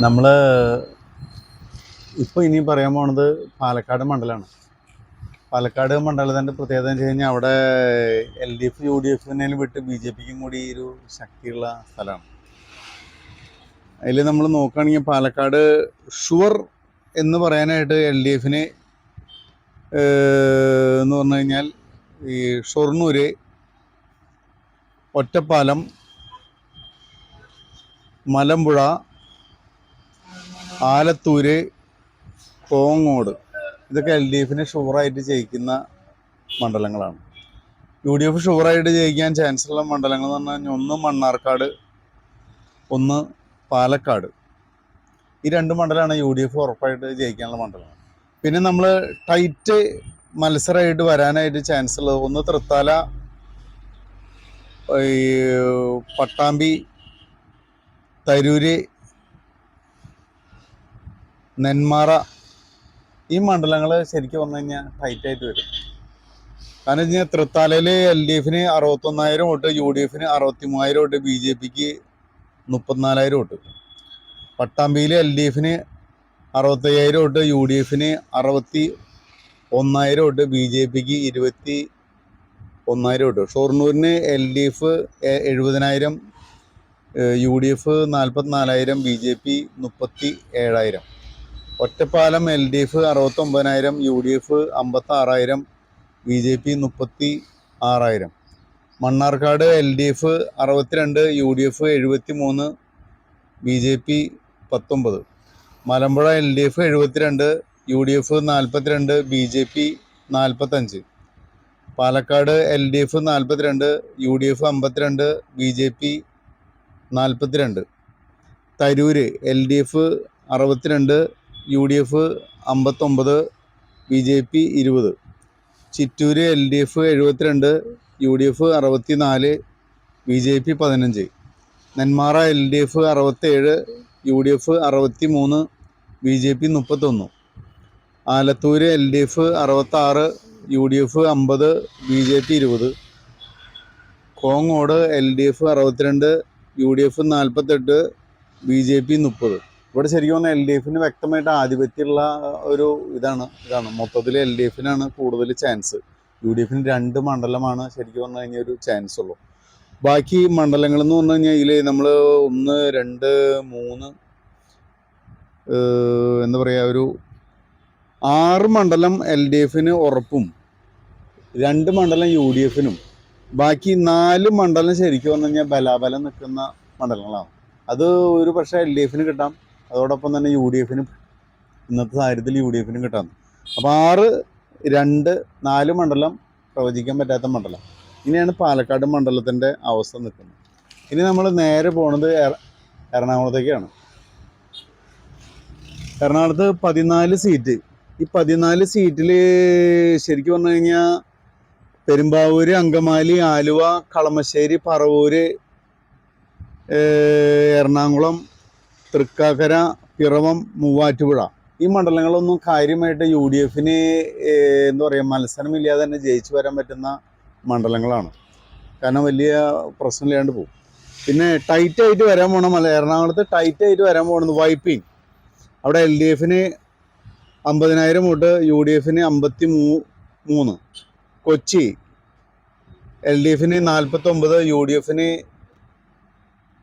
നമ്മൾ ഇപ്പോൾ ഇനി പറയാൻ പോണത് പാലക്കാട് മണ്ഡലമാണ്. പാലക്കാട് മണ്ഡലത്തിൻ്റെ പ്രത്യേകത എന്ന് വെച്ച് കഴിഞ്ഞാൽ അവിടെ LDF UDF വിട്ട് BJPക്കും കൂടി ഒരു ശക്തിയുള്ള സ്ഥലമാണ്. അതിൽ നമ്മൾ നോക്കുകയാണെങ്കിൽ പാലക്കാട് ഷുവർ എന്ന് പറയാനായിട്ട് LDF എന്ന് പറഞ്ഞു കഴിഞ്ഞാൽ ഈ ഷൊർണൂർ, ഒറ്റപ്പാലം, മലമ്പുഴ, ആലത്തൂര്, കോങ്ങോട് ഇതൊക്കെ LDF ഷുവറായിട്ട് ജയിക്കുന്ന മണ്ഡലങ്ങളാണ്. UDF ഷുവറായിട്ട് ജയിക്കാൻ ചാൻസ് ഉള്ള മണ്ഡലങ്ങൾ എന്ന് പറഞ്ഞാൽ ഒന്ന് മണ്ണാർക്കാട്, ഒന്ന് പാലക്കാട്. ഈ രണ്ട് മണ്ഡലമാണ് UDF ഉറപ്പായിട്ട് ജയിക്കാനുള്ള മണ്ഡലങ്ങൾ. പിന്നെ നമ്മൾ ടൈറ്റ് മത്സരമായിട്ട് വരാനായിട്ട് ചാൻസ് ഉള്ളത് ഒന്ന് തൃത്താല, ഈ പട്ടാമ്പി, തരൂര്, നെന്മാറ. ഈ മണ്ഡലങ്ങൾ ശരിക്കും പറഞ്ഞു കഴിഞ്ഞാൽ ടൈറ്റായിട്ട് വരും. കാരണം വെച്ച് കഴിഞ്ഞാൽ തൃത്താലയിൽ LDF 61,000 വോട്ട്, UDF 63,000 വോട്ട്, BJPക്ക് 34,000 വോട്ട്. പട്ടാമ്പിയിൽ LDF 65,000 വോട്ട്, UDF 61,000 വോട്ട്, BJPക്ക് 21,000 വോട്ട്. ഷൊർണൂരിന് LDF 70,000, UDF 44,000, BJP 37,000. Ottapalam LDF 69,000, UDF 56,000, BJP 36,000. Mannarkkad LDF 62, UDF 73, BJP 19. Malampuzha LDF 72, UDF 42, BJP 45. Palakkad LDF 42, UDF 52, BJP 42. Tarur LDF 62, UDF 59, BJP 20. Chittur LDF 72, UDF 64, BJP 15. Nenmara LDF 67, UDF 63, BJP 31. Alathur LDF 66, UDF 50, BJP 20. Kongod LDF 62, UDF 48, BJP 30. ഇവിടെ ശരിക്കും പറഞ്ഞാൽ LDF വ്യക്തമായിട്ട് ആധിപത്യമുള്ള ഒരു ഇതാണ് മൊത്തത്തിൽ LDF കൂടുതൽ chance. UDF 2 മണ്ഡലമാണ് ശരിക്കും പറഞ്ഞു കഴിഞ്ഞാൽ ഒരു ചാൻസ് ഉള്ളൂ. ബാക്കി മണ്ഡലങ്ങൾ എന്ന് പറഞ്ഞു കഴിഞ്ഞാൽ ഇതിൽ നമ്മൾ 1, 2, 3 എന്താ പറയുക, ഒരു 6 മണ്ഡലം LDF ഉറപ്പും 2 മണ്ഡലം UDF, ബാക്കി 4 മണ്ഡലം ശരിക്കും പറഞ്ഞു കഴിഞ്ഞാൽ ബലാബലം നിൽക്കുന്ന മണ്ഡലങ്ങളാണ്. അത് ഒരു പക്ഷേ LDF കിട്ടാം, അതോടൊപ്പം തന്നെ UDF ഇന്നത്തെ സാഹചര്യത്തിൽ UDF കിട്ടാം. അപ്പോൾ 6, 2, 4 മണ്ഡലം പ്രവചിക്കാൻ പറ്റാത്ത മണ്ഡലം. ഇനിയാണ് പാലക്കാട് മണ്ഡലത്തിൻ്റെ അവസ്ഥ നിൽക്കുന്നത്. ഇനി നമ്മൾ നേരെ പോണത് എറണാകുളത്തേക്കാണ്. എറണാകുളത്ത് 14 സീറ്റ്. ഈ 14 സീറ്റിൽ ശരിക്കും പറഞ്ഞു കഴിഞ്ഞാൽ പെരുമ്പാവൂര്, അങ്കമാലി, ആലുവ, കളമശ്ശേരി, പറവൂര്, എറണാകുളം, തൃക്കാക്കര, പിറവം, മൂവാറ്റുപുഴ ഈ മണ്ഡലങ്ങളൊന്നും കാര്യമായിട്ട് UDF എന്താ പറയുക മത്സരമില്ലാതെ തന്നെ ജയിച്ചു വരാൻ പറ്റുന്ന മണ്ഡലങ്ങളാണ്. കാരണം വലിയ പ്രശ്നമില്ലാണ്ട് പോകും. പിന്നെ ടൈറ്റായിട്ട് വരാൻ പോകണം എറണാകുളത്ത് ടൈറ്റായിട്ട് വരാൻ പോകുന്നത് വൈപ്പിംഗ്. അവിടെ LDF 50,000 vote, UDF 53. Kochi LDF 49, UDF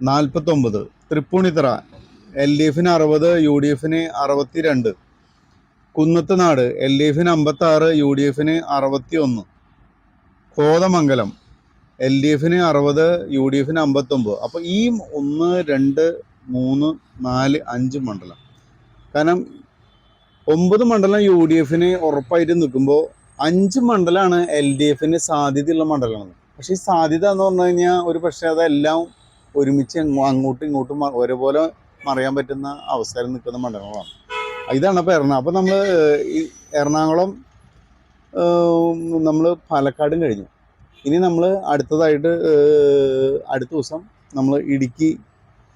49. Tripunithura LDF 60, UDF 62. Kunnathunad LDF 56, UDF 61. Kothamangalam LDF 60, UDF 59. അപ്പോൾ ഈ 1, 2, 3, 4, 5 മണ്ഡലം, കാരണം 9 മണ്ഡലം UDF ഉറപ്പായിട്ട് നിൽക്കുമ്പോൾ 5 മണ്ഡലമാണ് LDF സാധ്യതയുള്ള മണ്ഡലമാണ്. പക്ഷേ ഈ സാധ്യത എന്ന് പറഞ്ഞു കഴിഞ്ഞാൽ ഒരു പക്ഷേ അതെല്ലാം ഒരുമിച്ച് അങ്ങോട്ടും ഇങ്ങോട്ടും ഒരേപോലെ മറിയാൻ പറ്റുന്ന അവസ്ഥയിൽ നിൽക്കുന്ന മണ്ഡലങ്ങളാണ്. ഇതാണ് അപ്പോൾ എറണാകുളം. അപ്പോൾ നമ്മൾ ഈ എറണാകുളം, നമ്മൾ പാലക്കാടും കഴിഞ്ഞു. ഇനി നമ്മൾ അടുത്തതായിട്ട് അടുത്ത ദിവസം നമ്മൾ ഇടുക്കി,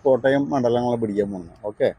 കോട്ടയം മണ്ഡലങ്ങളെ പിടിക്കാൻ പോകുന്നു. ഓക്കെ.